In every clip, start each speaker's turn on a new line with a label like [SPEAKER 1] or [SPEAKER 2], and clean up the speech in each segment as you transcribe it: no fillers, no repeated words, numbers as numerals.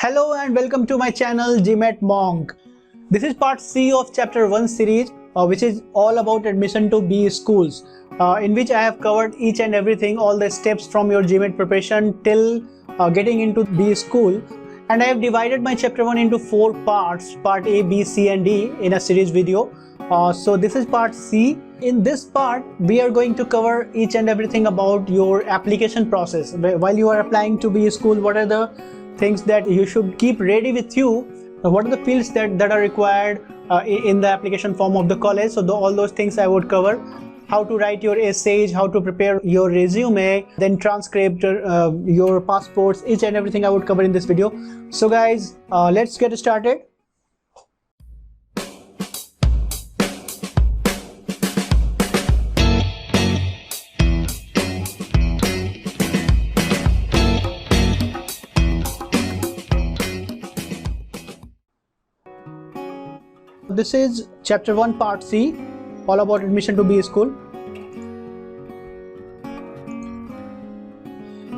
[SPEAKER 1] Hello and welcome to my channel GMAT Monk. This is part C of chapter 1 series which is all about admission to BE schools, in which I have covered each and everything, all the steps from your GMAT preparation till getting into BE school, and I have divided my chapter 1 into 4 parts, part A, B, C and D in a series video. So this is part C. In this part we are going to cover each and everything about your application process. While you are applying to BE school, what are the things that you should keep ready with you, what are the fields that are required in the application form of the college. So all those things I would cover. How to write your essays, how to prepare your resume, then transcript, your passports, each and everything I would cover in this video. So guys, let's get started. This is chapter 1 part C, all about admission to BE school.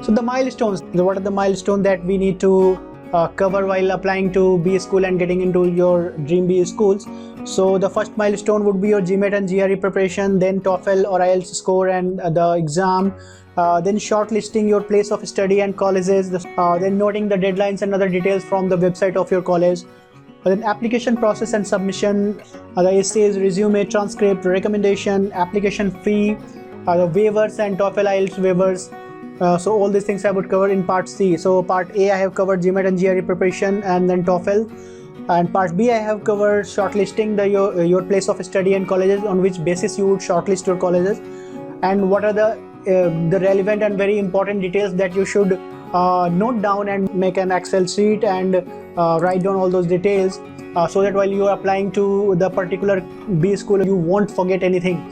[SPEAKER 1] So the milestones, what are the milestones that we need to cover while applying to BE school and getting into your dream BE schools. So the first milestone would be your GMAT and GRE preparation, then TOEFL or IELTS score and the exam, then shortlisting your place of study and colleges, then noting the deadlines and other details from the website of your college. Then application process and submission, the essays, resume, transcript, recommendation, application fee, the waivers and TOEFL IELTS waivers. So all these things I would cover in part C. So part A I have covered GMAT and GRE preparation and then TOEFL, and part B I have covered shortlisting your place of study and colleges, on which basis you would shortlist your colleges, and what are the relevant and very important details that you should note down and make an Excel sheet and write down all those details, so that while you are applying to the particular BE school you won't forget anything.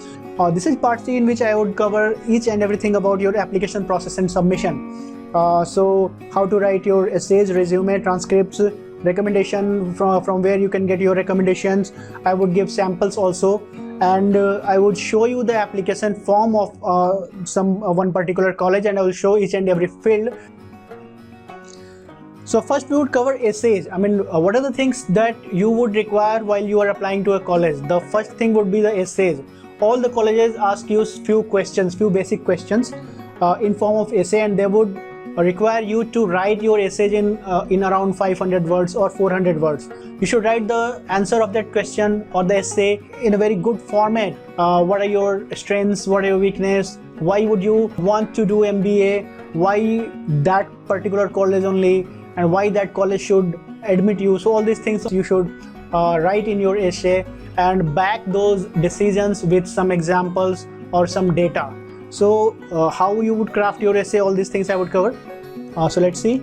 [SPEAKER 1] This is part C, in which I would cover each and everything about your application process and submission. So how to write your essays, resume, transcripts, recommendation from where you can get your recommendations. I would give samples also, and I would show you the application form of one particular college, and I will show each and every field. So first we would cover essays. What are the things that you would require while you are applying to a college? The first thing would be the essays. All the colleges ask you few basic questions in form of essay, and they would require you to write your essays in around 500 words or 400 words. You should write the answer of that question or the essay in a very good format. What are your strengths? What are your weaknesses? Why would you want to do MBA? Why that particular college only? And why that college should admit you. So all these things you should write in your essay and back those decisions with some examples or some data. So how you would craft your essay, all these things I would cover. So let's see.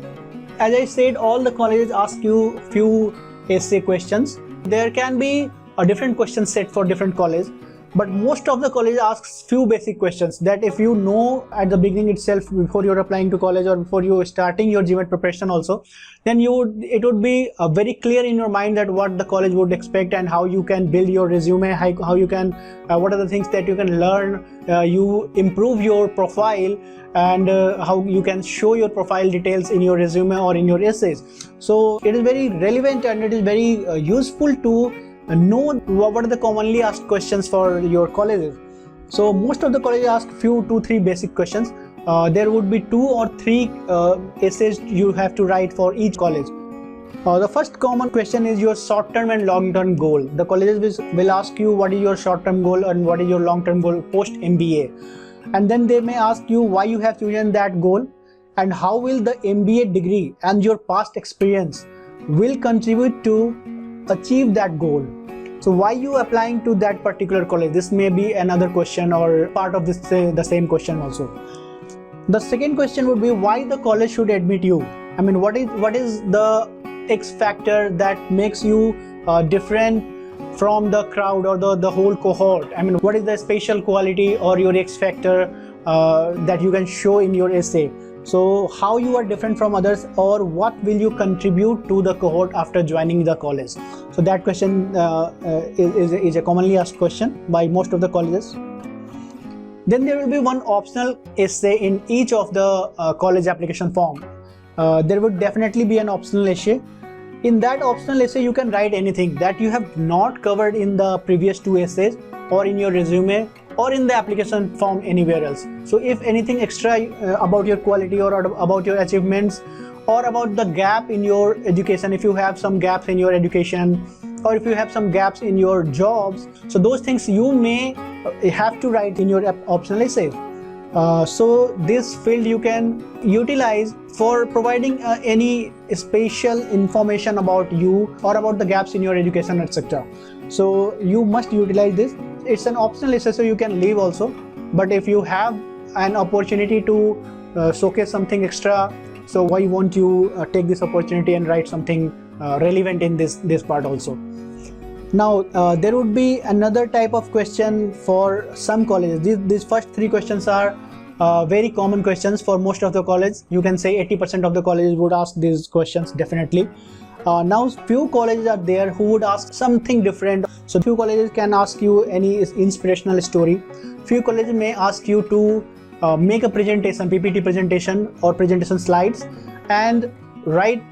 [SPEAKER 1] As I said, all the colleges ask you few essay questions. There can be a different question set for different colleges, but most of the colleges asks few basic questions that if you know at the beginning itself, before you're applying to college or before you starting your GMAT preparation also, then it would be very clear in your mind that what the college would expect and how you can build your resume, how you can, what are the things that you can learn, you improve your profile, and how you can show your profile details in your resume or in your essays. So it is very relevant and it is very useful to know what are the commonly asked questions for your colleges. So most of the colleges ask two, 3 basic questions. There would be 2 or 3 essays you have to write for each college. The first common question is your short-term and long-term goal. The colleges will ask you what is your short-term goal and what is your long-term goal post MBA, and then they may ask you why you have chosen that goal and how will the MBA degree and your past experience will contribute to achieve that goal. So why you applying to that particular college? This may be another question or part of this the same question also. The second question would be why the college should admit you. What is the X factor that makes you different from the crowd or the whole cohort? What is the special quality or your X factor that you can show in your essay? So how you are different from others, or what will you contribute to the cohort after joining the college? So that question is a commonly asked question by most of the colleges. Then there will be one optional essay in each of the college application form. there would definitely be an optional essay. In that optional essay, you can write anything that you have not covered in the previous 2 essays, or in your resume, or in the application form anywhere else. So if anything extra about your quality, or about your achievements, or about the gap in your education, if you have some gaps in your education, or if you have some gaps in your jobs, so those things you may have to write in your optional essay. So this field you can utilize for providing any special information about you, or about the gaps in your education, etc. So you must utilize this. It's an optional essay, so you can leave also, but if you have an opportunity to showcase something extra, so why won't you take this opportunity and write something relevant in this part also. Now there would be another type of question for some colleges. These first 3 questions are very common questions for most of the colleges. You can say 80% of the colleges would ask these questions definitely. Now few colleges are there who would ask something different. So few colleges can ask you any inspirational story. Few colleges may ask you to make a presentation, PPT presentation or presentation slides, and write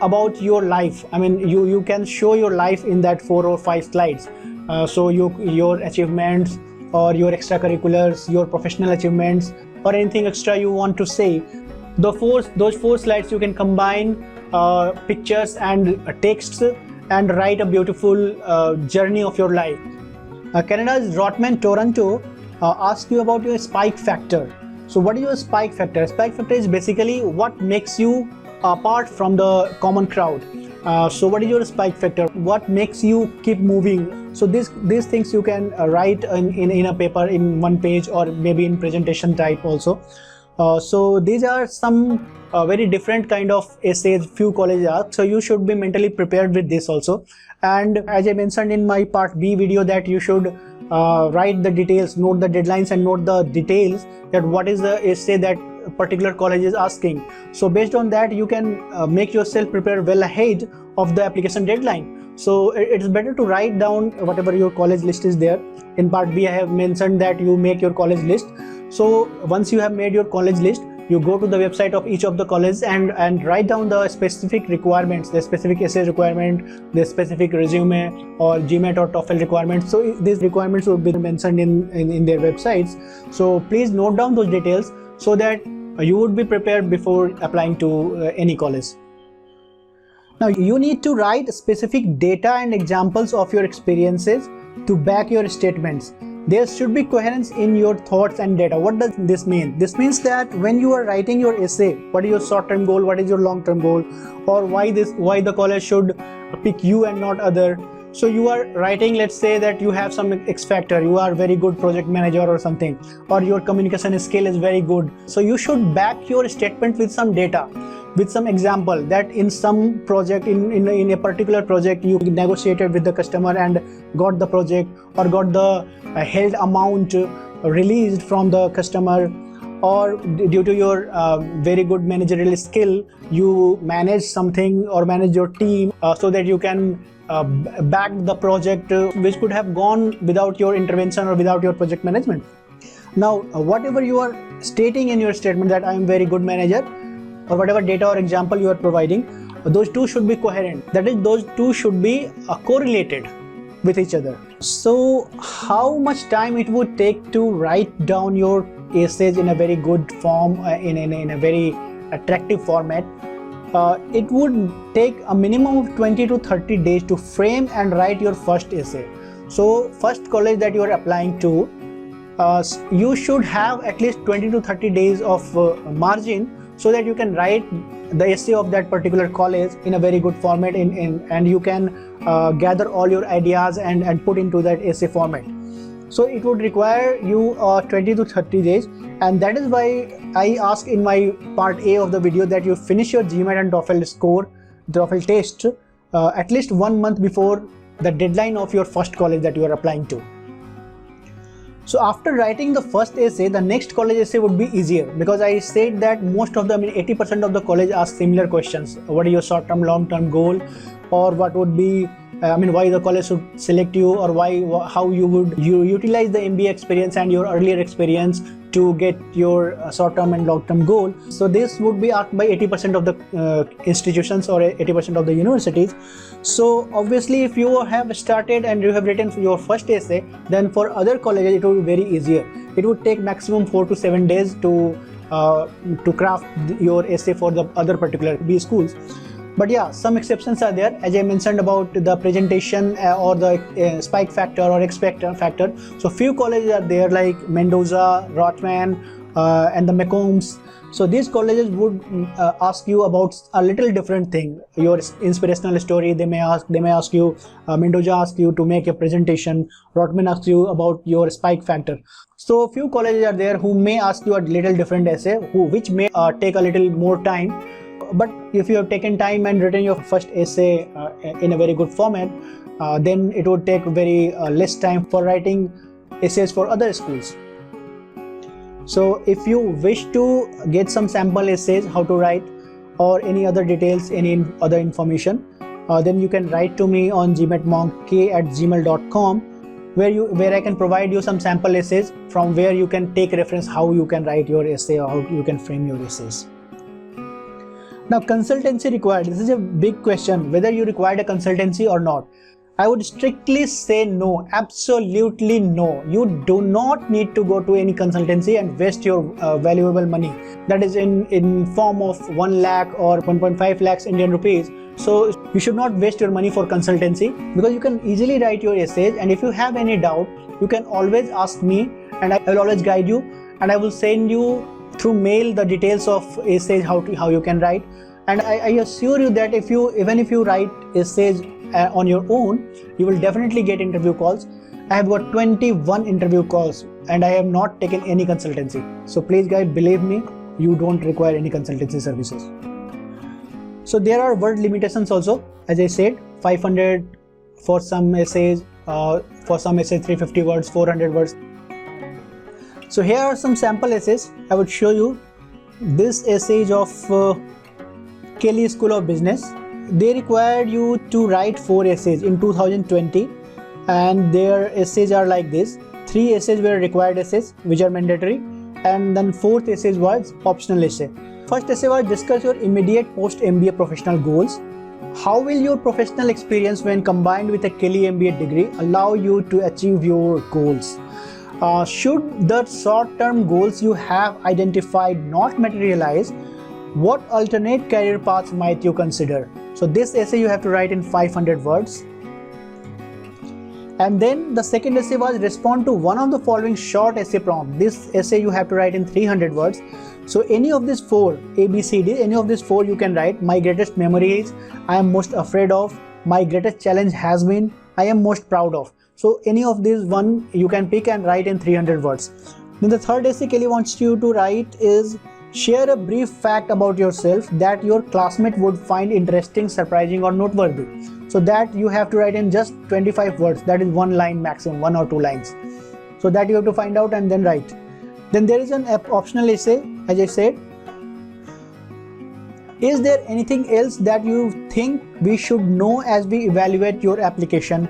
[SPEAKER 1] about your life. I mean, you can show your life in that 4 or 5 slides. So your achievements, or your extracurriculars, your professional achievements, or anything extra you want to say. Those 4 slides you can combine pictures and texts, and write a beautiful journey of your life. Canada's Rotman Toronto asks you about your spike factor. So what is your spike factor? Spike factor is basically what makes you apart from the common crowd. So what is your spike factor? What makes you keep moving? So these things you can write in a paper, in 1 page, or maybe in presentation type also. So these are some very different kind of essays few colleges ask, so you should be mentally prepared with this also. And as I mentioned in my part B video, that you should write the details, note the deadlines, and note the details that what is the essay that particular college is asking. So based on that, you can make yourself prepare well ahead of the application deadline. So it's better to write down whatever your college list is there. In part B, I have mentioned that you make your college list. So once you have made your college list, you go to the website of each of the colleges and write down the specific requirements, the specific essay requirement, the specific resume or GMAT or TOEFL requirements. So these requirements will be mentioned in their websites. So please note down those details so that you would be prepared before applying to any college. Now you need to write specific data and examples of your experiences to back your statements. There should be coherence in your thoughts and data. What does this mean? This means that when you are writing your essay, what is your short-term goal, what is your long-term goal, or why the college should pick you and not other. So you are writing, let's say that you have some X factor, you are very good project manager or something, or your communication skill is very good. So you should back your statement with some data, with some example, that in some project, in a particular project, you negotiated with the customer and got the project, or got the held amount released from the customer, or due to your very good managerial skill, you manage something or manage your team so that you can back the project which could have gone without your intervention or without your project management. Now whatever you are stating in your statement, that I am very good manager, or whatever data or example you are providing, those two should be coherent. That is, those two should be correlated with each other. So how much time it would take to write down your essays in a very good form, in a very attractive format? It would take a minimum of 20 to 30 days to frame and write your first essay. So first college that you are applying to, you should have at least 20 to 30 days of margin, so that you can write the essay of that particular college in a very good format, and you can gather all your ideas and put into that essay format. So it would require you 20 to 30 days, and that is why I ask in my part A of the video that you finish your GMAT and TOEFL score, TOEFL test at least 1 month before the deadline of your first college that you are applying to. So after writing the first essay, the next college essay would be easier, because I said that most of the 80% of the college ask similar questions. What is your short-term, long-term goal, or what would be why the college should select you, or how you would utilize the MBA experience and your earlier experience to get your short-term and long-term goal. So this would be asked by 80% of the institutions or 80% of the universities. So obviously if you have started and you have written your first essay, then for other colleges it will be very easier. It would take maximum 4 to 7 days to craft your essay for the other particular B schools. But yeah, some exceptions are there, as I mentioned about the presentation or the spike factor or X factor. So few colleges are there like Mendoza, Rotman, and the McCombs. So these colleges would ask you about a little different thing, your inspirational story. They may ask you, Mendoza asks you to make a presentation, Rotman asks you about your spike factor. So few colleges are there who may ask you a little different essay, which may take a little more time. But if you have taken time and written your first essay in a very good format, then it would take very less time for writing essays for other schools. So if you wish to get some sample essays, how to write, or any other details, any other information, then you can write to me on gmatmonk@gmail.com, where I can provide you some sample essays from where you can take reference how you can write your essay or how you can frame your essays. Now, consultancy required. This is a big question, whether you required a consultancy or not. I would strictly say no, absolutely no. You do not need to go to any consultancy and waste your valuable money. That is in form of 1 lakh or 1.5 lakhs Indian rupees. So you should not waste your money for consultancy, because you can easily write your essays, and if you have any doubt, you can always ask me and I will always guide you, and I will send you through mail the details of essays, how you can write. And I assure you that even if you write essays on your own, you will definitely get interview calls. I have got 21 interview calls and I have not taken any consultancy. So please guys, believe me, you don't require any consultancy services. So there are word limitations also. As I said, 500 for some essays, 350 words, 400 words. So here are some sample essays. I would show you. This essay is of Kelley School of Business. They required you to write 4 essays in 2020, and their essays are like this. 3 essays were required essays, which are mandatory, and then 4th essay was optional essay. First essay was discuss your immediate post-MBA professional goals. How will your professional experience when combined with a Kelley MBA degree allow you to achieve your goals? Should the short-term goals you have identified not materialize, what alternate career paths might you consider? So this essay you have to write in 500 words. And then the second essay was respond to one of the following short essay prompts. This essay you have to write in 300 words. So any of these 4, A, B, C, D, any of these 4 you can write. My greatest memory is, I am most afraid of, my greatest challenge has been, I am most proud of. So any of these one you can pick and write in 300 words. Then the third essay Kelley wants you to write is share a brief fact about yourself that your classmate would find interesting, surprising or noteworthy. So that you have to write in just 25 words. That is 1 line maximum, 1 or 2 lines. So that you have to find out and then write. Then there is an optional essay, as I said. Is there anything else that you think we should know as we evaluate your application?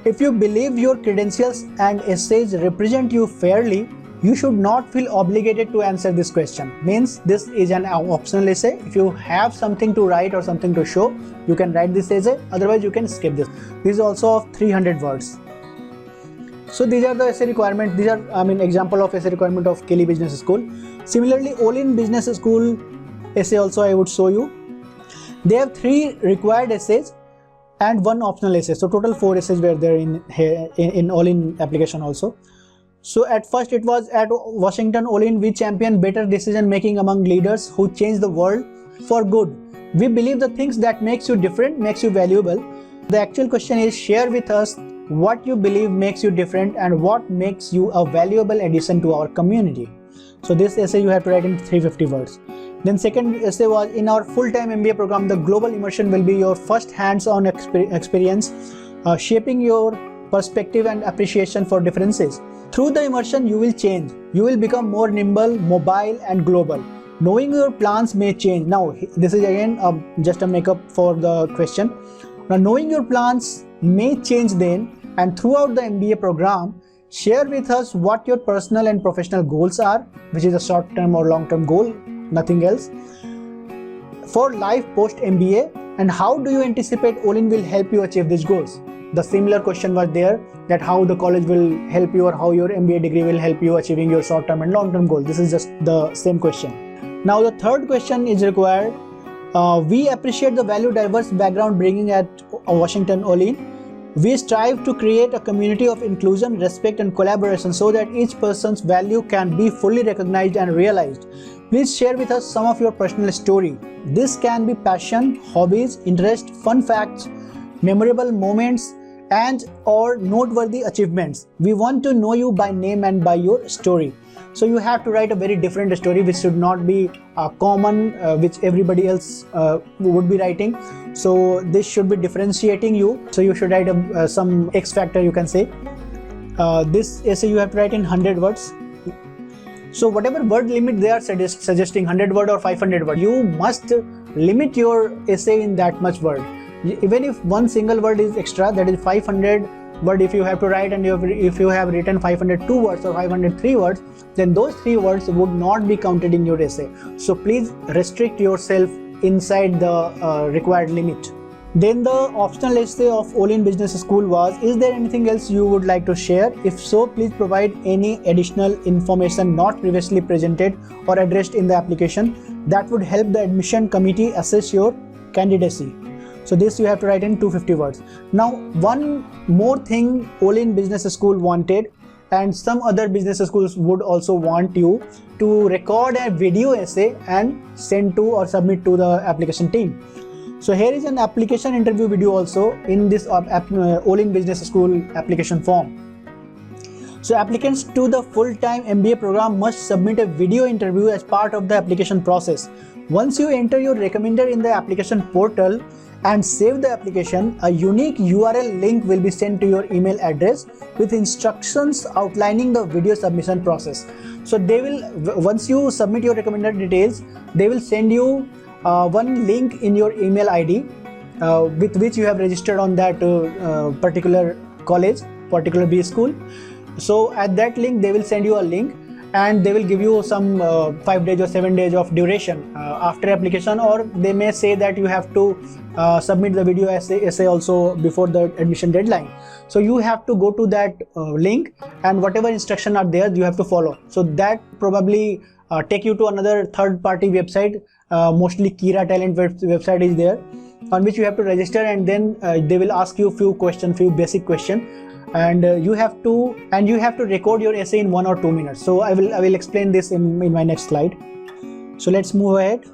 [SPEAKER 1] If you believe your credentials and essays represent you fairly, you should not feel obligated to answer this question. Means this is an optional essay. If you have something to write or something to show, you can write this essay. Otherwise, you can skip this. This is also of 300 words. So these are the essay requirements. These are, example of essay requirement of Kelley Business School. Similarly, Olin Business School essay also I would show you. They have 3 required essays and 1 optional essay. So total 4 essays were there in Olin application also. So at first it was at Washington Olin, we champion better decision making among leaders who change the world for good. We believe the things that makes you different makes you valuable. The actual question is, share with us what you believe makes you different and what makes you a valuable addition to our community. So this essay you have to write in 350 words. Then second essay was, in our full-time MBA program, the global immersion will be your first hands-on experience, shaping your perspective and appreciation for differences. Through the immersion, you will change. You will become more nimble, mobile, and global. Knowing your plans may change. Now, this is again just a makeup for the question. Now, knowing your plans may change then, and throughout the MBA program, Share with us what your personal and professional goals are, which is a short-term or long-term goal, nothing else, for life post MBA, and how do you anticipate Olin will help you achieve these goals. The similar question was there, that how the college will help you, or how your MBA degree will help you achieving your short-term and long-term goals. This is just the same question. Now the third question is required. We appreciate the value diverse background bringing at Washington Olin. We strive to create a community of inclusion, respect and collaboration so that each person's value can be fully recognized and realized. Please share with us some of your personal story. This can be passion, hobbies, interest, fun facts, memorable moments and or noteworthy achievements. We want to know you by name and by your story. So you have to write a very different story which should not be common, which everybody else would be writing. So this should be differentiating you. So you should write some X factor, you can say. This essay you have to write in 100 words. So whatever word limit they are suggesting, 100 word or 500 word, you must limit your essay in that much word. Even if one single word is extra, that is 500 word if you have to write, and if you have written 502 words or 503 words, then those 3 words would not be counted in your essay. So please restrict yourself inside the required limit. Then the optional essay of Olin Business School was, is there anything else you would like to share? If so, please provide any additional information not previously presented or addressed in the application that would help the admission committee assess your candidacy. So this you have to write in 250 words. Now one more thing Olin Business School wanted, and some other business schools would also want you to record a video essay and send to or submit to the application team. So here is an application interview video also in this Olin Business School application form. So applicants to the full-time MBA program must submit a video interview as part of the application process. Once you enter your recommender in the application portal and save the application, a unique URL link will be sent to your email address with instructions outlining the video submission process. So they will, once you submit your recommender details, they will send you one link in your email ID with which you have registered on that particular college, particular B school. So at that link they will send you a link, and they will give you some 5 days or 7 days of duration after application, or they may say that you have to submit the video essay also before the admission deadline. So you have to go to that link, and whatever instructions are there you have to follow. So that probably take you to another third-party website, mostly Kira Talent website is there, on which you have to register, and then they will ask you few basic questions. And you have to record your essay in 1 or 2 minutes. So I will explain this in my next slide. So let's move ahead.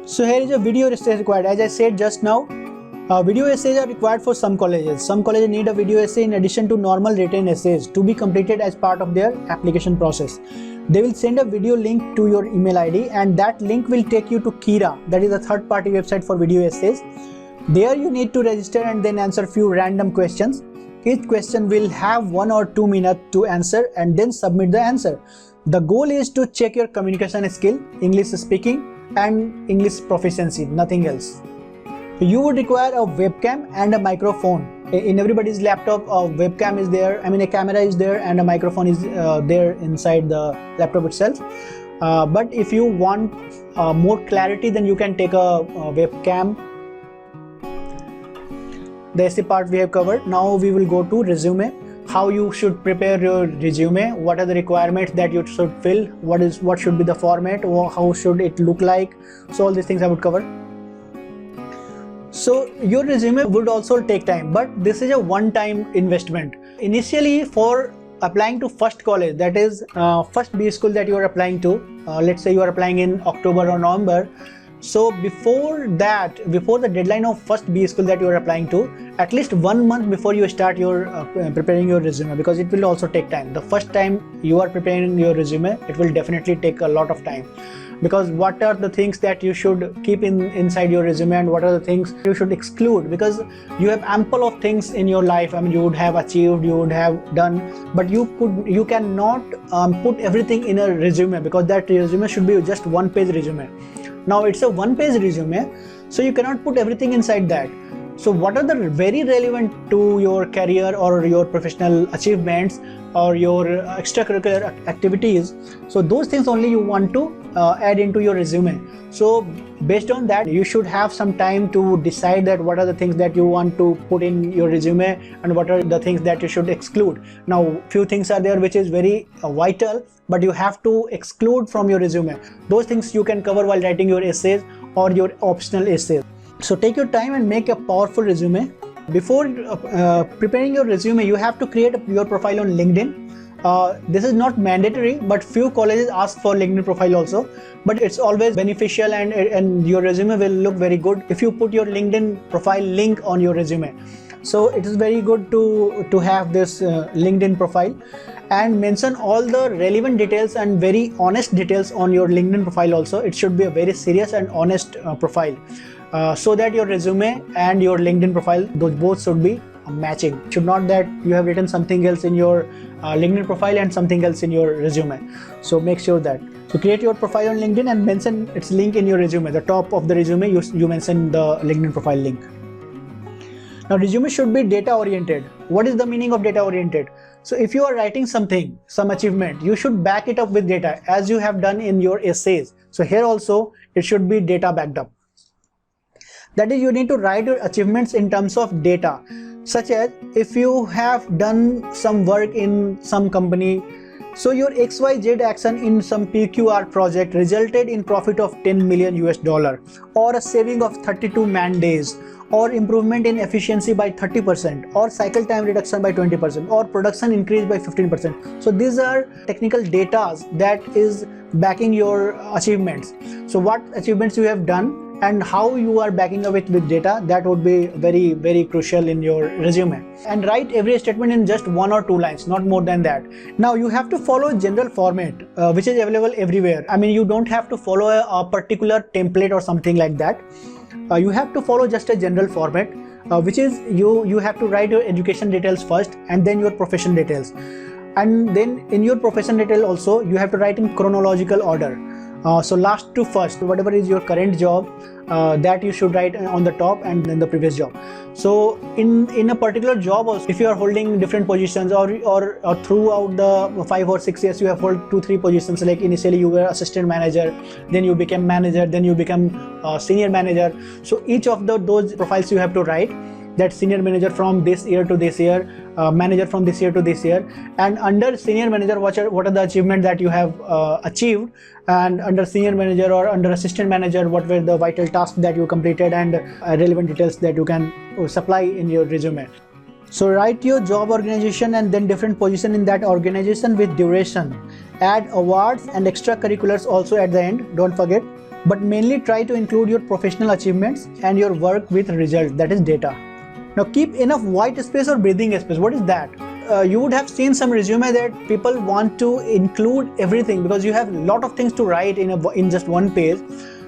[SPEAKER 1] So here is a video essay required. As I said just now, video essays are required for some colleges. Some colleges need a video essay in addition to normal written essays to be completed as part of their application process. They will send a video link to your email ID, and that link will take you to Kira, that is a third-party website for video essays. There you need to register and then answer few random questions. Each question will have 1 or 2 minutes to answer, and then submit the answer. The goal is to check your communication skill, English speaking and English proficiency, nothing else. You would require a webcam and a microphone. In everybody's laptop a webcam is there, a camera is there, and a microphone is there inside the laptop itself. But if you want more clarity, then you can take a webcam. The essay part we have covered. Now we will go to resume. How you should prepare your resume, what are the requirements that you should fill, what should be the format, or how should it look like. So all these things I would cover. So your resume would also take time, but this is a one-time investment. Initially, for applying to first college, that is first B school that you are applying to, let's say you are applying in October or November. So before the deadline of first B school that you are applying to, at least 1 month before you start your preparing your resume, because it will also take time. The first time you are preparing your resume, it will definitely take a lot of time, because what are the things that you should keep inside your resume, and what are the things you should exclude, because you have ample of things in your life. You would have achieved, you would have done, but you cannot put everything in a resume, because that resume should be just 1-page resume. Now it's a 1-page resume, so you cannot put everything inside that. So what are the very relevant to your career or your professional achievements or your extracurricular activities? So those things only you want to add into your resume. So based on that, you should have some time to decide that what are the things that you want to put in your resume and what are the things that you should exclude. Now few things are there which is very vital, but you have to exclude from your resume. Those things you can cover while writing your essays or your optional essays. So take your time and make a powerful resume. Before preparing your resume, you have to create your profile on LinkedIn. This is not mandatory, but few colleges ask for LinkedIn profile also. But it's always beneficial, and your resume will look very good if you put your LinkedIn profile link on your resume. So it is very good to have this LinkedIn profile, and mention all the relevant details and very honest details on your LinkedIn profile also. It should be a very serious and honest profile. So that your resume and your LinkedIn profile, those both should be matching. It should not that you have written something else in your LinkedIn profile and something else in your resume. So make sure that. So create your profile on LinkedIn and mention its link in your resume. The top of the resume, you mention the LinkedIn profile link. Now resume should be data oriented. What is the meaning of data oriented? So if you are writing something, some achievement, you should back it up with data as you have done in your essays. So here also it should be data backed up. That is, you need to write your achievements in terms of data, such as if you have done some work in some company, so your XYZ action in some PQR project resulted in profit of $10 million US, or a saving of 32 man days, or improvement in efficiency by 30%, or cycle time reduction by 20%, or production increase by 15%. So these are technical data that is backing your achievements. So what achievements you have done and how you are backing up it with data, that would be very, very crucial in your resume. And write every statement in just 1 or 2 lines, not more than that. Now you have to follow general format which is available everywhere. I mean, you don't have to follow a particular template or something like that. You have to follow just a general format, which is you have to write your education details first and then your profession details. And then in your profession detail also, you have to write in chronological order. So last to first, whatever is your current job, that you should write on the top and then the previous job. So in a particular job also, if you are holding different positions or throughout the 5 or 6 years you have held 2-3 positions, like initially you were assistant manager, then you became manager, then you become senior manager. So each of those profiles you have to write, that senior manager from this year to this year, manager from this year to this year, and under senior manager what are the achievements that you have achieved, and under senior manager or under assistant manager what were the vital tasks that you completed, and relevant details that you can supply in your resume. So write your job organization and then different position in that organization with duration. Add awards and extracurriculars also at the end, don't forget, but mainly try to include your professional achievements and your work with results, that is data. Now keep enough white space or breathing space. What is that? You would have seen some resume that people want to include everything because you have a lot of things to write in just one page.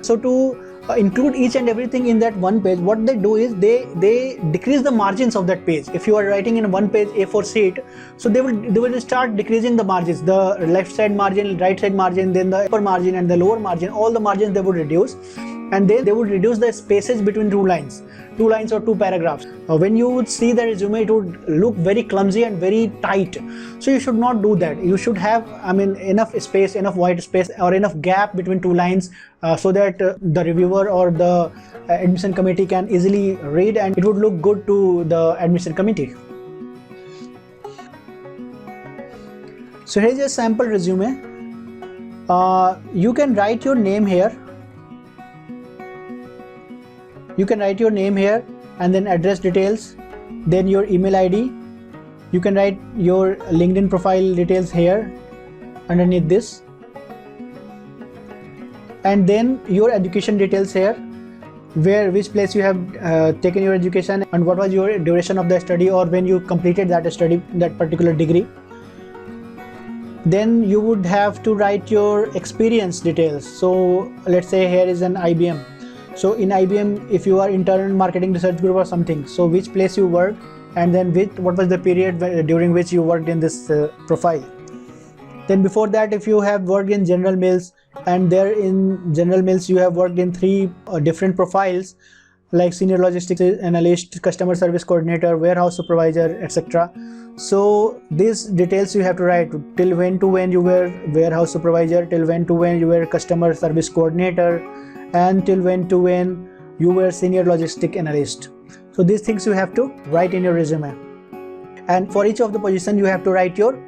[SPEAKER 1] So to include each and everything in that one page, what they do is they decrease the margins of that page. If you are writing in one page A4 sheet, so they will start decreasing the margins, the left side margin, right side margin, then the upper margin and the lower margin, all the margins they would reduce, and then they would reduce the spaces between two lines or 2 paragraphs. When you would see the resume, it would look very clumsy and very tight. So you should not do that. You should have, enough space, enough white space or enough gap between 2 lines so that the reviewer or the admission committee can easily read and it would look good to the admission committee. So here's a sample resume. You can write your name here. You can write your name here and then address details, then your email ID. You can write your LinkedIn profile details here underneath this, and then your education details here, which place you have taken your education and what was your duration of the study or when you completed that study, that particular degree. Then you would have to write your experience details. So let's say here is an IBM. So in IBM, if you are intern marketing research group or something, so which place you worked and then what was the period during which you worked in this profile. Then before that, if you have worked in General Mills and there in General Mills you have worked in 3 different profiles, like senior logistics analyst, customer service coordinator, warehouse supervisor, etc. So these details you have to write, till when to when you were warehouse supervisor, till when to when you were customer service coordinator, and till when to when you were senior logistic analyst. So these things you have to write in your resume. And for each of the position you have to write your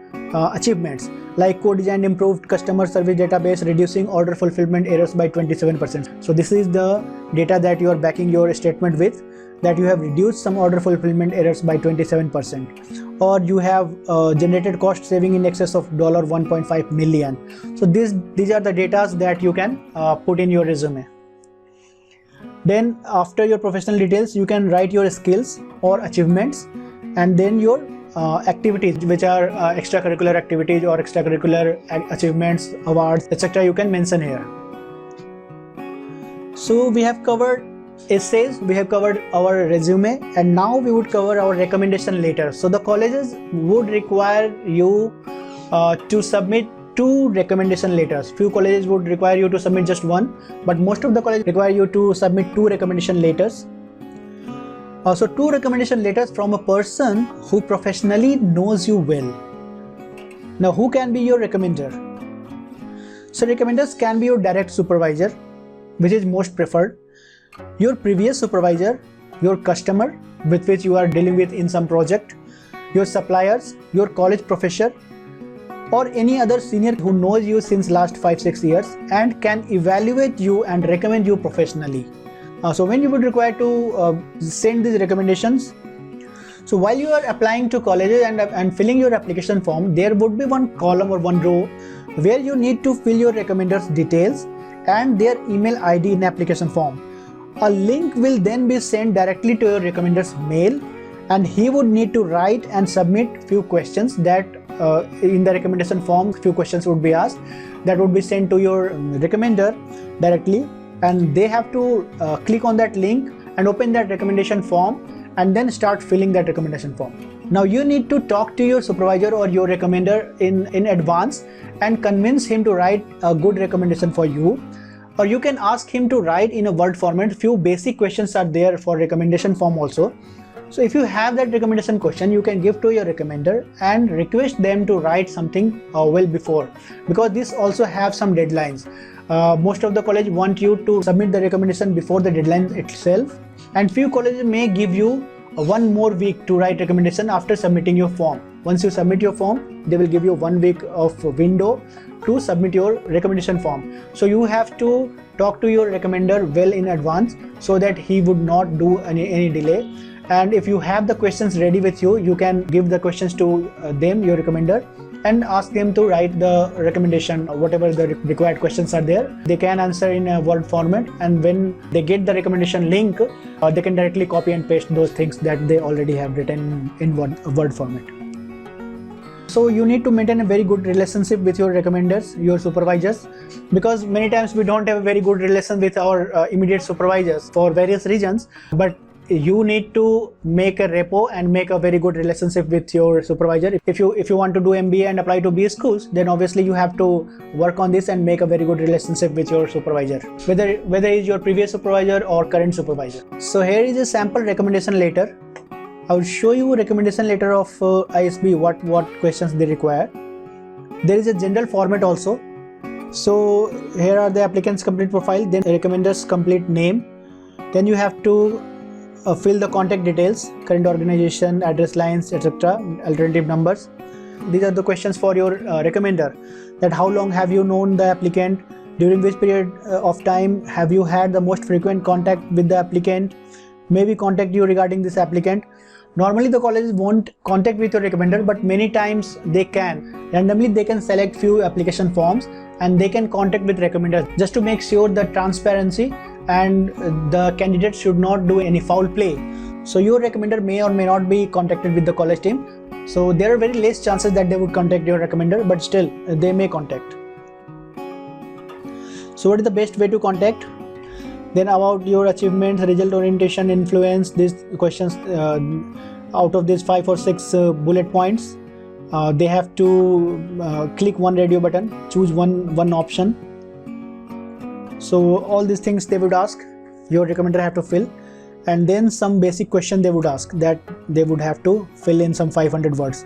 [SPEAKER 1] achievements, like co-designed improved customer service database, reducing order fulfillment errors by 27%. So this is the data that you are backing your statement with, that you have reduced some order fulfillment errors by 27%, or you have generated cost saving in excess of $1.5 million. So these are the data that you can put in your resume. Then after your professional details, you can write your skills or achievements, and then your activities, which are extracurricular activities or extracurricular achievements, awards, etc. you can mention here. So we have covered essays, we have covered our resume, and now we would cover our recommendation letter. So the colleges would require you to submit 2 recommendation letters. Few colleges would require you to submit just 1, but most of the colleges require you to submit 2 recommendation letters. So 2 recommendation letters from a person who professionally knows you well. Now, who can be your recommender? So recommenders can be your direct supervisor, which is most preferred, your previous supervisor, your customer with which you are dealing with in some project, your suppliers, your college professor, or any other senior who knows you since last 5-6 years and can evaluate you and recommend you professionally. So when you would require to send these recommendations, so while you are applying to colleges and filling your application form, there would be one column or one row where you need to fill your recommenders' details and their email ID in application form. A link will then be sent directly to your recommender's mail, and he would need to write and submit few questions that in the recommendation form, few questions would be asked that would be sent to your recommender directly, and they have to click on that link and open that recommendation form and then start filling that recommendation form. Now you need to talk to your supervisor or your recommender in advance and convince him to write a good recommendation for you, or you can ask him to write in a Word format. Few basic questions are there for recommendation form also. So if you have that recommendation question, you can give to your recommender and request them to write something well before, because this also have some deadlines. Most of the college want you to submit the recommendation before the deadline itself, and few colleges may give you 1 more week to write recommendation after submitting your form. Once you submit your form, they will give you 1 week of window to submit your recommendation form. So you have to talk to your recommender well in advance so that he would not do any delay. And if you have the questions ready with you, you can give the questions to them, your recommender, and ask them to write the recommendation, whatever the required questions are there. They can answer in a Word format, and when they get the recommendation link, they can directly copy and paste those things that they already have written in Word format. So you need to maintain a very good relationship with your recommenders, your supervisors, because many times we don't have a very good relation with our immediate supervisors for various reasons, but you need to make a rapport and make a very good relationship with your supervisor. If you want to do MBA and apply to B schools, then obviously you have to work on this and make a very good relationship with your supervisor, whether it's your previous supervisor or current supervisor. So here is a sample recommendation letter. I will show you recommendation letter of ISB, what questions they require. There is a general format also. So here are the applicant's complete profile, then recommender's complete name. Then you have to fill the contact details, current organization, address lines, etc., alternative numbers. These are the questions for your recommender, that how long have you known the applicant, during which period of time have you had the most frequent contact with the applicant, maybe contact you regarding this applicant. Normally the colleges won't contact with your recommender, but many times they can. Randomly they can select few application forms and they can contact with recommenders, just to make sure the transparency and the candidate should not do any foul play. So your recommender may or may not be contacted with the college team. So there are very less chances that they would contact your recommender, but still they may contact. So what is the best way to contact? Then about your achievements, result orientation, influence, these questions, out of these 5 or 6 bullet points, they have to click one radio button, choose one option. So all these things they would ask, your recommender have to fill, and then some basic question they would ask that they would have to fill in some 500 words.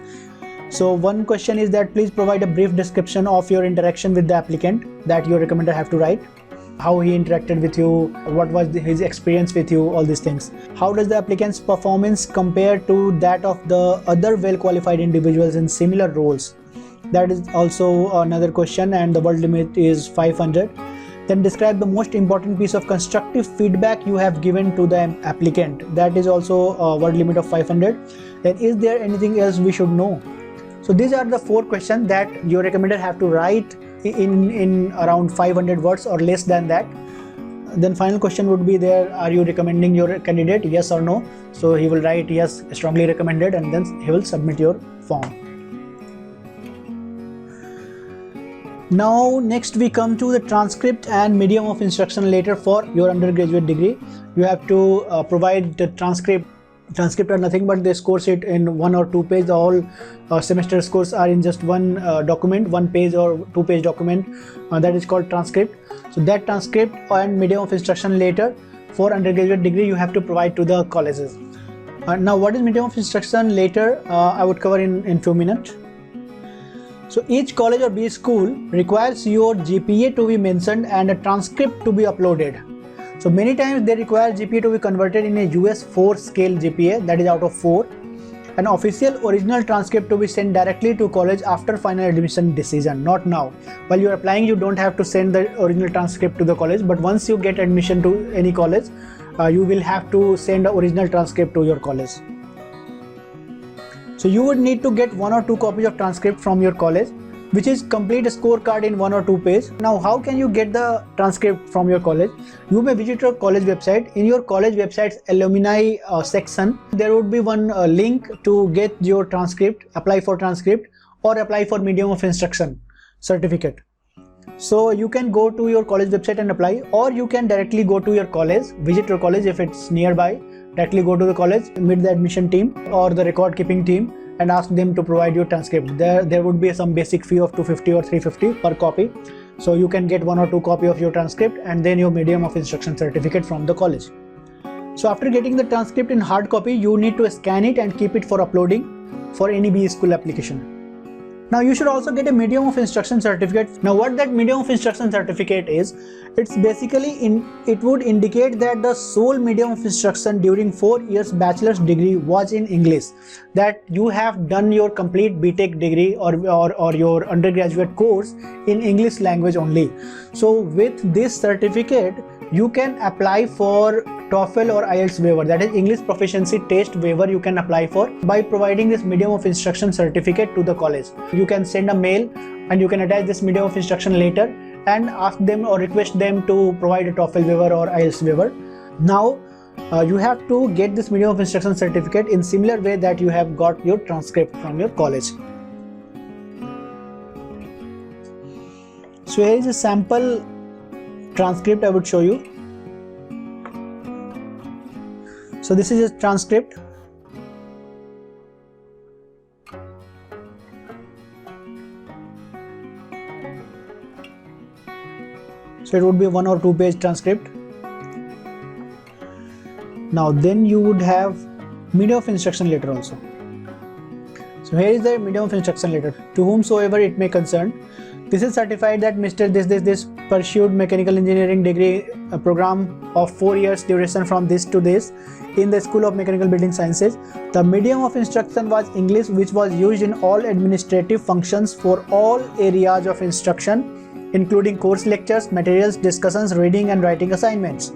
[SPEAKER 1] So one question is that please provide a brief description of your interaction with the applicant that your recommender have to write. How he interacted with you, what was his experience with you, all these things. How does the applicant's performance compare to that of the other well-qualified individuals in similar roles? That is also another question, and the word limit is 500. Then describe the most important piece of constructive feedback you have given to the applicant. That is also a word limit of 500. Then is there anything else we should know? So these are the 4 questions that your recommender have to write in around 500 words or less than that. Then final question would be there, are you recommending your candidate, yes or no? So he will write yes, strongly recommended, and then he will submit your form. Now next we come to the transcript and medium of instruction letter for your undergraduate degree. You have to provide the transcript are nothing but they score it in 1 or 2 pages. The whole semester scores are in just one document, 1 page or 2 page document, that is called transcript. So that transcript and medium of instruction letter for undergraduate degree you have to provide to the colleges. Now what is medium of instruction letter? I would cover in few minutes. So each college or B school requires your GPA to be mentioned and a transcript to be uploaded. So many times they require GPA to be converted in a US 4 scale GPA, that is out of 4. An official original transcript to be sent directly to college after final admission decision, not now. While you are applying, you don't have to send the original transcript to the college, but once you get admission to any college, you will have to send the original transcript to your college. So you would need to get 1 or 2 copies of transcript from your college, which is complete scorecard in 1 or 2 pages. Now how can you get the transcript from your college? You may visit your college website. In your college website's alumni section, there would be one link to get your transcript, apply for transcript or apply for medium of instruction certificate. So you can go to your college website and apply, or you can directly go to your college, visit your college if it's nearby, directly go to the college, meet the admission team or the record keeping team and ask them to provide your transcript. There would be some basic fee of 250 or 350 per copy. So you can get 1 or 2 copy of your transcript and then your medium of instruction certificate from the college. So after getting the transcript in hard copy, you need to scan it and keep it for uploading for any B school application. Now you should also get a medium of instruction certificate. Now what that medium of instruction certificate is, it's basically it would indicate that the sole medium of instruction during 4 years bachelor's degree was in English, that you have done your complete BTech degree or your undergraduate course in English language only. So with this certificate you can apply for TOEFL or IELTS waiver, that is English proficiency test waiver you can apply for by providing this medium of instruction certificate to the college. You can send a mail and you can attach this medium of instruction letter and ask them or request them to provide a TOEFL waiver or IELTS waiver. Now you have to get this medium of instruction certificate in similar way that you have got your transcript from your college. So here is a sample transcript I would show you. So this is a transcript. So it would be 1 or 2 page transcript. Now then you would have medium of instruction letter also. So here is the medium of instruction letter. To whomsoever it may concern, this is certified that Mr. This pursued mechanical engineering degree program of 4 years duration from this to this in the School of Mechanical Building Sciences. The medium of instruction was English, which was used in all administrative functions for all areas of instruction, including course lectures, materials, discussions, reading and writing assignments.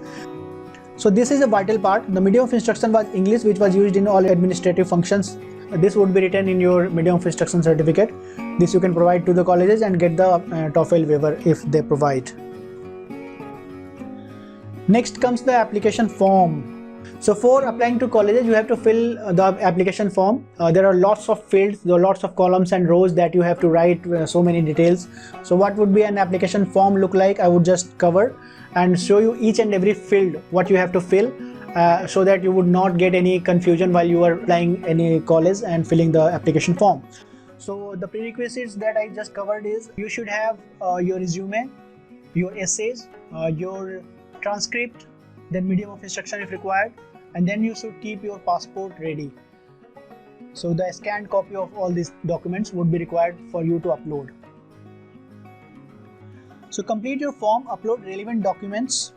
[SPEAKER 1] So this is a vital part. The medium of instruction was English, which was used in all administrative functions. This would be written in your medium of instruction certificate. This you can provide to the colleges and get the TOEFL waiver if they provide. Next comes the application form. So for applying to colleges, you have to fill the application form. There are lots of fields, there are lots of columns and rows that you have to write so many details. So what would be an application form look like? I would just cover and show you each and every field what you have to fill, so that you would not get any confusion while you are applying any college and filling the application form. So the prerequisites that I just covered is you should have your resume, your essays, your transcript, then medium of instruction if required, and then you should keep your passport ready. So the scanned copy of all these documents would be required for you to upload. So complete your form, upload relevant documents.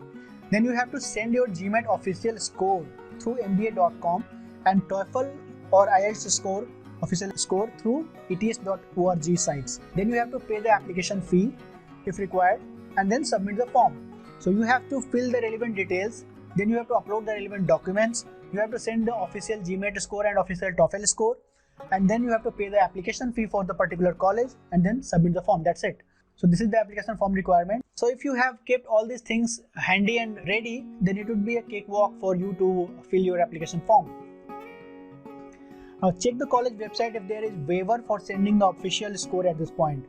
[SPEAKER 1] Then you have to send your GMAT official score through mba.com and TOEFL or IELTS score, official score through ets.org sites. Then you have to pay the application fee if required and then submit the form. So you have to fill the relevant details, then you have to upload the relevant documents, you have to send the official GMAT score and official TOEFL score, and then you have to pay the application fee for the particular college and then submit the form. That's it. So this is the application form requirement. So if you have kept all these things handy and ready, then it would be a cakewalk for you to fill your application form. Now check the college website if there is waiver for sending the official score at this point.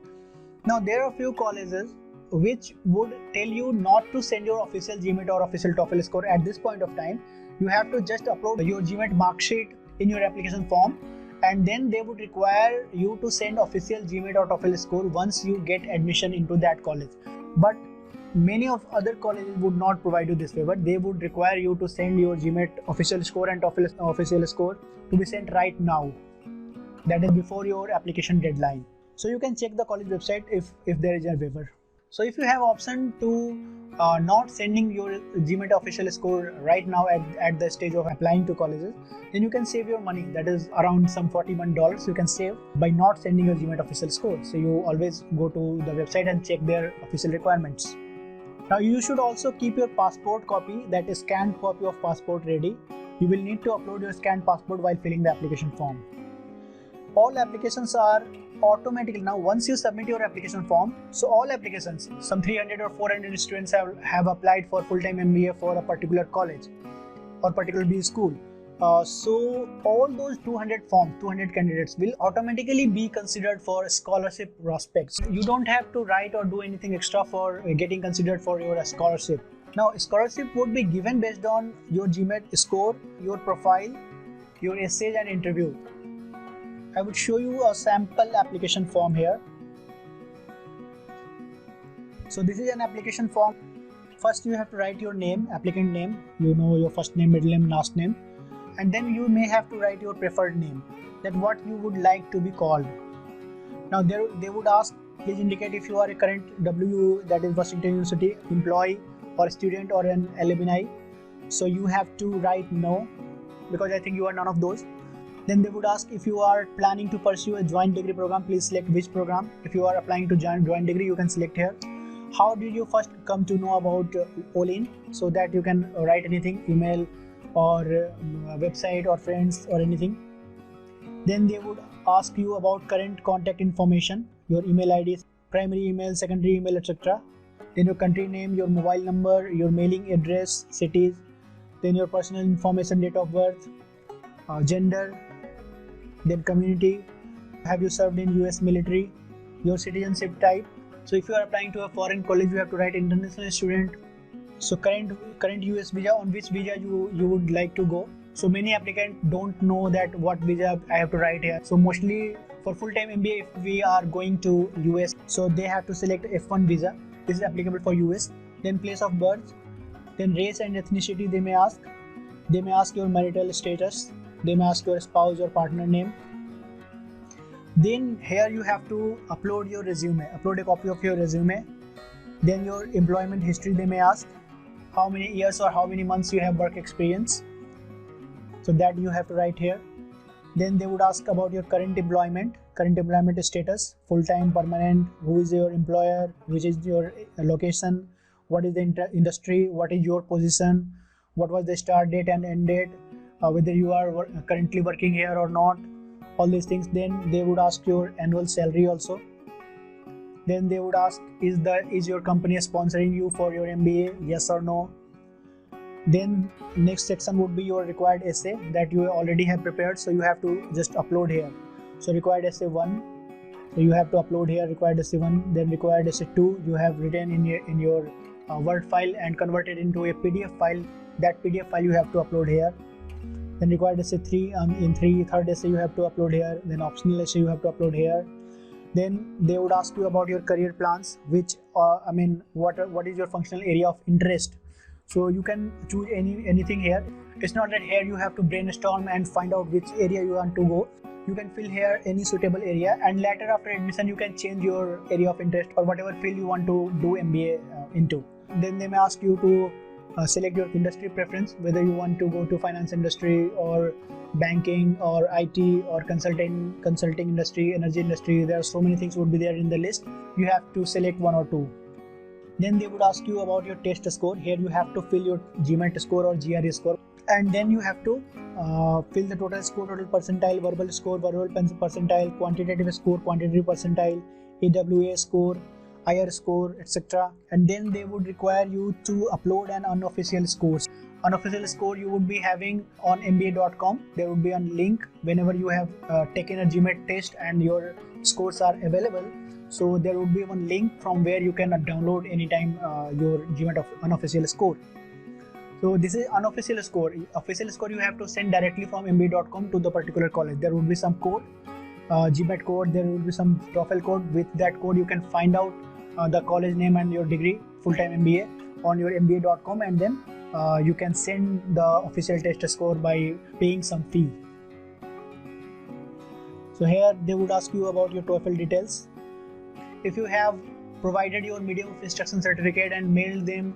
[SPEAKER 1] Now there are few colleges which would tell you not to send your official GMAT or official TOEFL score at this point of time. You have to just upload your GMAT mark sheet in your application form, and then they would require you to send official GMAT or TOEFL score once you get admission into that college. But many of other colleges would not provide you this favor. They would require you to send your GMAT official score and TOEFL official score to be sent right now, that is before your application deadline. So you can check the college website if there is a waiver. So if you have option to not sending your GMAT official score right now at the stage of applying to colleges, then you can save your money. That is around some $41 you can save by not sending your GMAT official score. So you always go to the website and check their official requirements. Now you should also keep your passport copy, that is scanned copy of passport, ready. You will need to upload your scanned passport while filling the application form. All applications are automatically, now once you submit your application form, so all applications, some 300 or 400 students have applied for full-time MBA for a particular college or particular B school. So all those 200 forms, 200 candidates will automatically be considered for scholarship prospects. You don't have to write or do anything extra for getting considered for your scholarship. Now scholarship would be given based on your GMAT score, your profile, your essays and interview. I would show you a sample application form here. So this is an application form. First you have to write your name, applicant name, your first name, middle name, last name, and then you may have to write your preferred name, that what you would like to be called. Now they would ask, please indicate if you are a current WU, that is Washington University employee, or student or an alumni. So you have to write no, because I think you are none of those. Then they would ask if you are planning to pursue a joint degree program, please select which program. If you are applying to joint degree, you can select here. How did you first come to know about Olin? So that you can write anything, email or website or friends or anything. Then they would ask you about current contact information, your email ID, primary email, secondary email, etc. Then your country name, your mobile number, your mailing address, cities, then your personal information, date of birth, gender, then community, have you served in US military, your citizenship type. So if you are applying to a foreign college, you have to write international student. So current US visa, on which visa you would like to go. So many applicants don't know that what visa I have to write here. So mostly for full-time MBA, if we are going to US, so they have to select F1 visa. This is applicable for US. Then place of birth, then race and ethnicity they may ask. They may ask your marital status. They may ask your spouse or partner name. Then here you have to upload your resume, upload a copy of your resume. Then your employment history they may ask, how many years or how many months you have work experience. So that you have to write here. Then they would ask about your current employment status, full-time, permanent, who is your employer, which is your location, what is the industry, what is your position, what was the start date and end date, whether you are currently working here or not, all these things. Then they would ask your annual salary also. Then they would ask, is your company sponsoring you for your MBA, yes or no. Then next section would be your required essay that you already have prepared, so you have to just upload here. So required essay 1, so you have to upload here required essay 1. Then required essay 2 you have written in your Word file and converted into a PDF file. That PDF file you have to upload here. Then required essay 3, third essay you have to upload here. Then optional essay you have to upload here. Then they would ask you about your career plans, which what is your functional area of interest. So you can choose anything here. It's not that here you have to brainstorm and find out which area you want to go. You can fill here any suitable area, and later after admission you can change your area of interest or whatever field you want to do MBA into. Then they may ask you to select your industry preference, whether you want to go to finance industry or banking or IT or consulting industry, energy industry. There are so many things would be there in the list. You have to select one or two. Then they would ask you about your test score. Here you have to fill your GMAT score or GRE score, and then you have to fill the total score, total percentile, verbal score, verbal percentile, quantitative score, quantitative percentile, AWA score, IR score, etc. And then they would require you to upload an unofficial score. Unofficial score you would be having on mba.com. There would be a link whenever you have taken a GMAT test and your scores are available. So there would be one link from where you can download anytime your GMAT unofficial score. So this is unofficial score. Official score you have to send directly from mba.com to the particular college. There would be some code, GMAT code, there will be some TOEFL code. With that code you can find out the college name and your degree, full-time MBA, on your mba.com, and then you can send the official test score by paying some fee. So here they would ask you about your TOEFL details. If you have provided your medium of instruction certificate and mailed them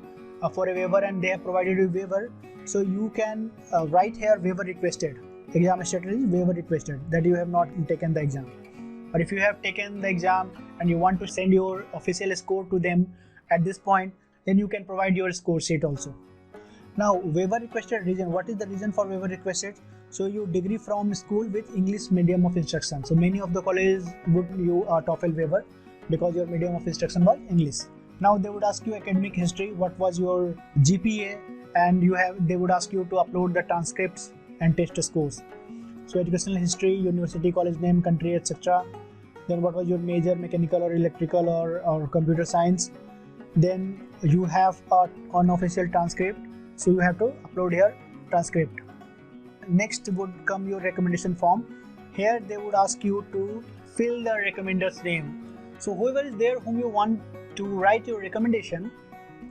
[SPEAKER 1] for a waiver and they have provided you waiver, so you can write here waiver requested. Exam strategy waiver requested, that you have not taken the exam. Or if you have taken the exam and you want to send your official score to them at this point, then you can provide your score sheet also. Now, waiver requested reason. What is the reason for waiver requested? So your degree from school with English medium of instruction. So many of the colleges would you a TOEFL waiver because your medium of instruction was English. Now they would ask you academic history, what was your GPA, and they would ask you to upload the transcripts and test scores. So educational history, university, college name, country, etc. Then what was your major, mechanical or electrical or computer science. Then you have an unofficial transcript, so you have to upload here transcript. Next would come your recommendation form. Here they would ask you to fill the recommender's name. So whoever is there whom you want to write your recommendation,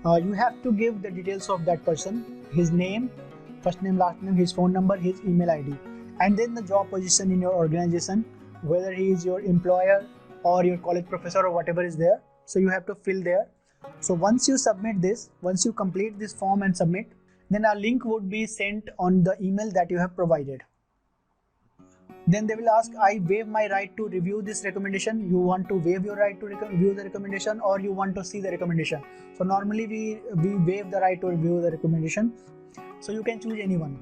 [SPEAKER 1] you have to give the details of that person, his name, first name, last name, his phone number, his email ID, and then the job position in your organization, whether he is your employer or your college professor or whatever is there. So you have to fill there. So once you submit this, once you complete this form and submit, then a link would be sent on the email that you have provided. Then they will ask, I waive my right to review this recommendation. You want to waive your right to review the recommendation, or you want to see the recommendation. So normally we waive the right to review the recommendation. So you can choose anyone.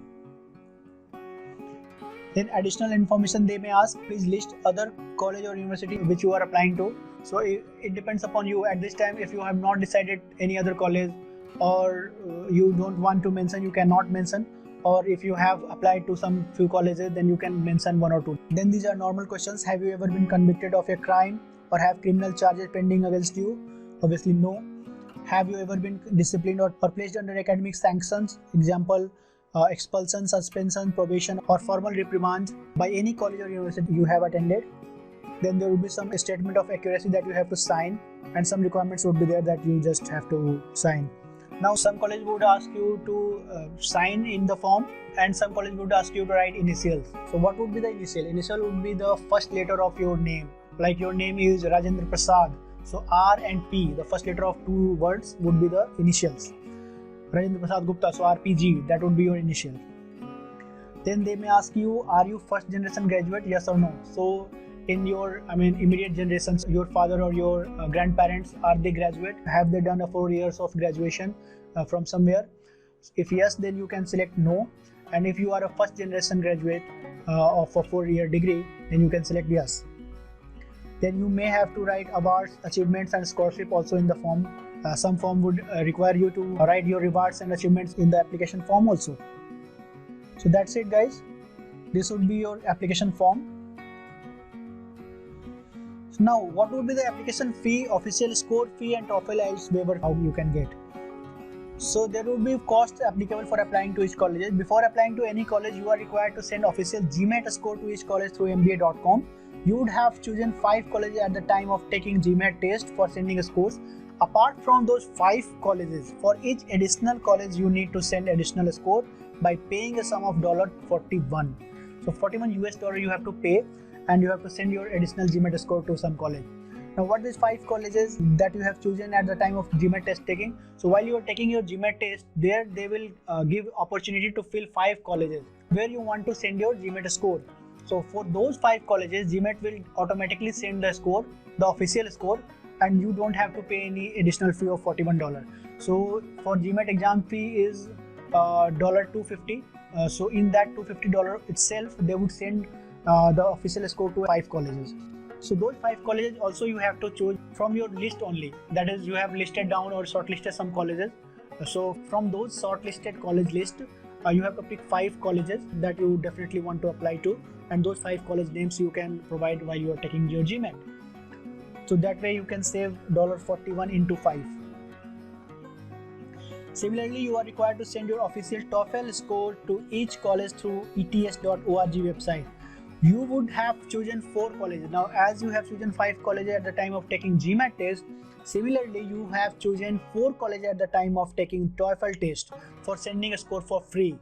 [SPEAKER 1] Then additional information they may ask, please list other college or university which you are applying to. So it depends upon you at this time. If you have not decided any other college, or you don't want to mention, you cannot mention. Or if you have applied to some few colleges, then you can mention one or two. Then these are normal questions. Have you ever been convicted of a crime or have criminal charges pending against you? Obviously no. Have you ever been disciplined or placed under academic sanctions? Example, expulsion, suspension, probation or formal reprimand by any college or university you have attended. Then there will be some statement of accuracy that you have to sign, and some requirements would be there that you just have to sign. Now some college would ask you to sign in the form, and some college would ask you to write initials. So what would be the initial? Initial would be the first letter of your name. Like your name is Rajendra Prasad. So R and P, the first letter of two words would be the initials. Rajendra Prasad Gupta, so RPG, that would be your initial. Then they may ask you, are you first generation graduate? Yes or no? So in your immediate generations, your father or your grandparents, are they graduate? Have they done a 4 years of graduation from somewhere? If yes, then you can select no. And if you are a first generation graduate of a 4-year degree, then you can select yes. Then you may have to write awards, achievements and scholarship also in the form. Some form would require you to write your rewards and achievements in the application form also. So that's it guys. This would be your application form. Now, what would be the application fee, official score fee and TOEFL IELTS waiver how you can get? So there would be costs applicable for applying to each college. Before applying to any college, you are required to send official GMAT score to each college through mba.com. You would have chosen 5 colleges at the time of taking GMAT test for sending scores. Apart from those 5 colleges, for each additional college you need to send additional score. by paying a sum of $41. So 41 US dollar you have to pay, and you have to send your additional GMAT score to some college. Now what these 5 colleges that you have chosen at the time of GMAT test taking? So while you are taking your GMAT test, there they will give opportunity to fill 5 colleges where you want to send your GMAT score. So for those 5 colleges, GMAT will automatically send the score, the official score, and you don't have to pay any additional fee of $41. So for GMAT exam fee is $250. So in that $250 itself, they would send the official score to 5 colleges. So those 5 colleges also you have to choose from your list only. That is, you have listed down or shortlisted some colleges. So from those shortlisted college list, you have to pick 5 colleges that you definitely want to apply to, and those 5 college names you can provide while you are taking your GMAT. So that way you can save $41 into 5. Similarly, you are required to send your official TOEFL score to each college through ets.org website. You would have chosen 4 colleges. Now, as you have chosen 5 colleges at the time of taking GMAT test, similarly, you have chosen 4 colleges at the time of taking TOEFL test for sending a score for free.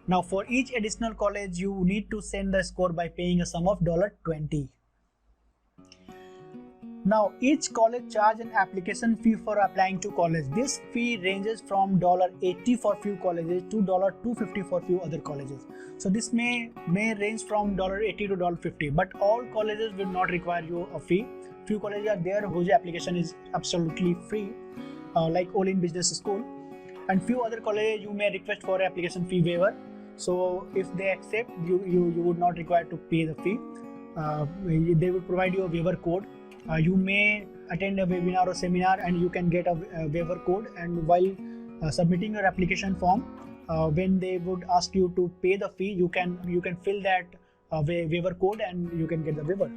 [SPEAKER 1] Now, for each additional college, you need to send the score by paying a sum of $20. Now, each college charges an application fee for applying to college. This fee ranges from $80 for few colleges to $250 for few other colleges. So this may range from $80 to $50, but all colleges will not require you a fee. Few colleges are there whose application is absolutely free, like Olin Business School, and few other colleges you may request for application fee waiver. So if they accept, you would not require to pay the fee. They will provide you a waiver code. You may attend a webinar or seminar and you can get a waiver code, and while submitting your application form, when they would ask you to pay the fee, you can fill that waiver code and you can get the waiver.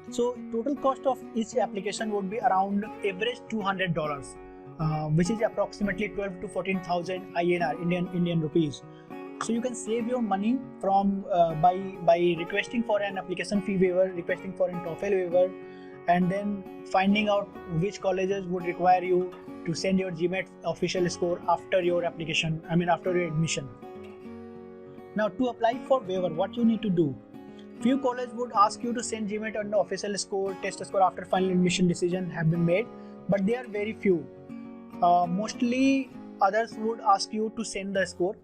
[SPEAKER 1] So total cost of each application would be around average $200, which is approximately 12 to 14,000 INR, Indian rupees. So you can save your money from by requesting for an application fee waiver, requesting for an TOEFL waiver, and then finding out which colleges would require you to send your GMAT official score after your application, after your admission. Now, to apply for waiver, what you need to do? Few colleges would ask you to send GMAT and official score, test score after final admission decision have been made, but they are very few. Mostly others would ask you to send the score.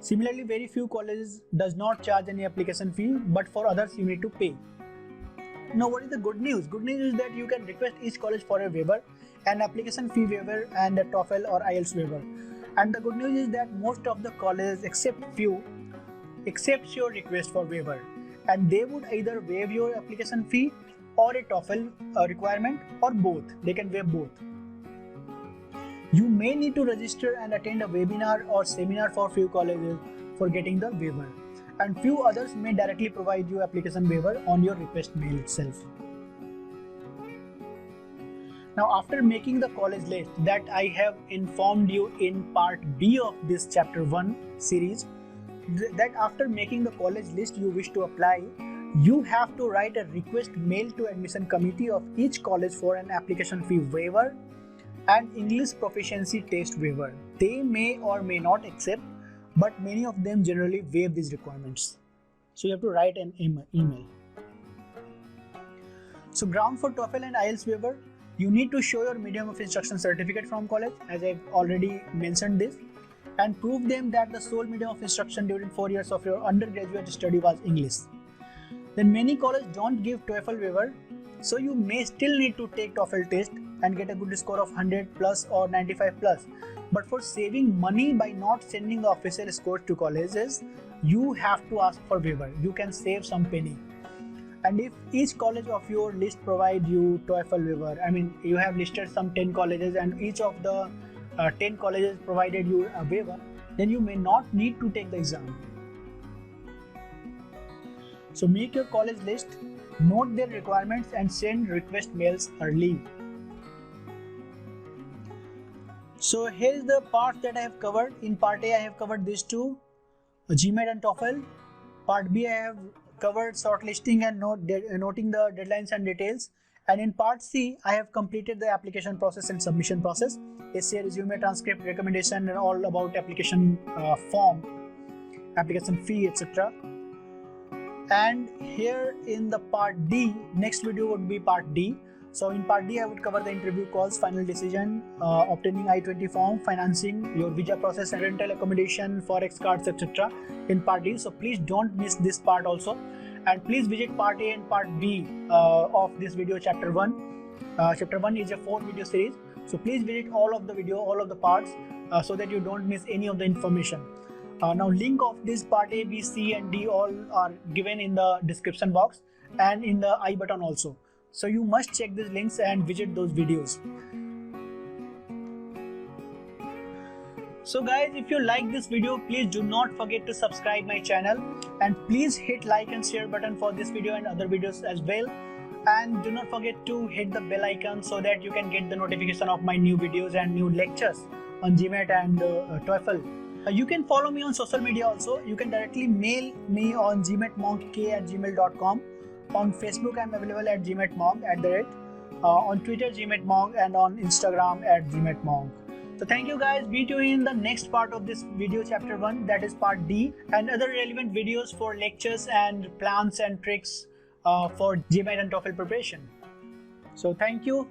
[SPEAKER 1] Similarly, very few colleges does not charge any application fee, but for others you need to pay. Now, what is the good news? Good news is that you can request each college for a waiver, an application fee waiver, and a TOEFL or IELTS waiver. And the good news is that most of the colleges, except few, accepts your request for waiver, and they would either waive your application fee or a TOEFL requirement, or both. They can waive both. You may need to register and attend a webinar or seminar for few colleges for getting the waiver, and few others may directly provide you application waiver on your request mail itself. Now, after making the college list that I have informed you in part B of this chapter 1 series, that after making the college list you wish to apply, you have to write a request mail to admission committee of each college for an application fee waiver and English proficiency test waiver. They may or may not accept, but many of them generally waive these requirements. So you have to write an email. So ground for TOEFL and IELTS waiver, you need to show your medium of instruction certificate from college, as I've already mentioned this, and prove them that the sole medium of instruction during 4 years of your undergraduate study was English. Then many colleges don't give TOEFL waiver, so you may still need to take TOEFL test and get a good score of 100 plus or 95 plus. But for saving money by not sending the official scores to colleges, you have to ask for waiver. You can save some penny. And if each college of your list provide you TOEFL waiver, you have listed some 10 colleges and each of the 10 colleges provided you a waiver, then you may not need to take the exam. So make your college list, note their requirements and send request mails early. So here is the parts that I have covered. In part A, I have covered these two, GMAT and TOEFL. Part B, I have covered shortlisting and noting the deadlines and details. And in part C, I have completed the application process and submission process, essay, resume, transcript, recommendation, and all about application form. application fee, etc. And here in the part D, next video would be part D. So in part D, I would cover the interview calls, final decision, obtaining I-20 form, financing, your visa process, and rental accommodation, forex cards, etc. in part D. So please don't miss this part also. And please visit part A and part B of this video, chapter 1. Chapter 1 is a 4-video series. So please visit all of the video, all of the parts, so that you don't miss any of the information. Now link of this part A, B, C and D all are given in the description box and in the I button also. So you must check these links and visit those videos. So guys, if you like this video, please do not forget to subscribe my channel, and please hit like and share button for this video and other videos as well. And do not forget to hit the bell icon so that you can get the notification of my new videos and new lectures on GMAT and TOEFL. You can follow me on social media also. You can directly mail me on gmatmonk@gmail.com. On Facebook, I'm available at gmatmonk @ on Twitter, gmatmonk, and on Instagram at gmatmonk. So thank you guys. Meet you in the next part of this video, chapter 1, that is part D, and other relevant videos for lectures and plans and tricks for GMAT and TOEFL preparation. So thank you.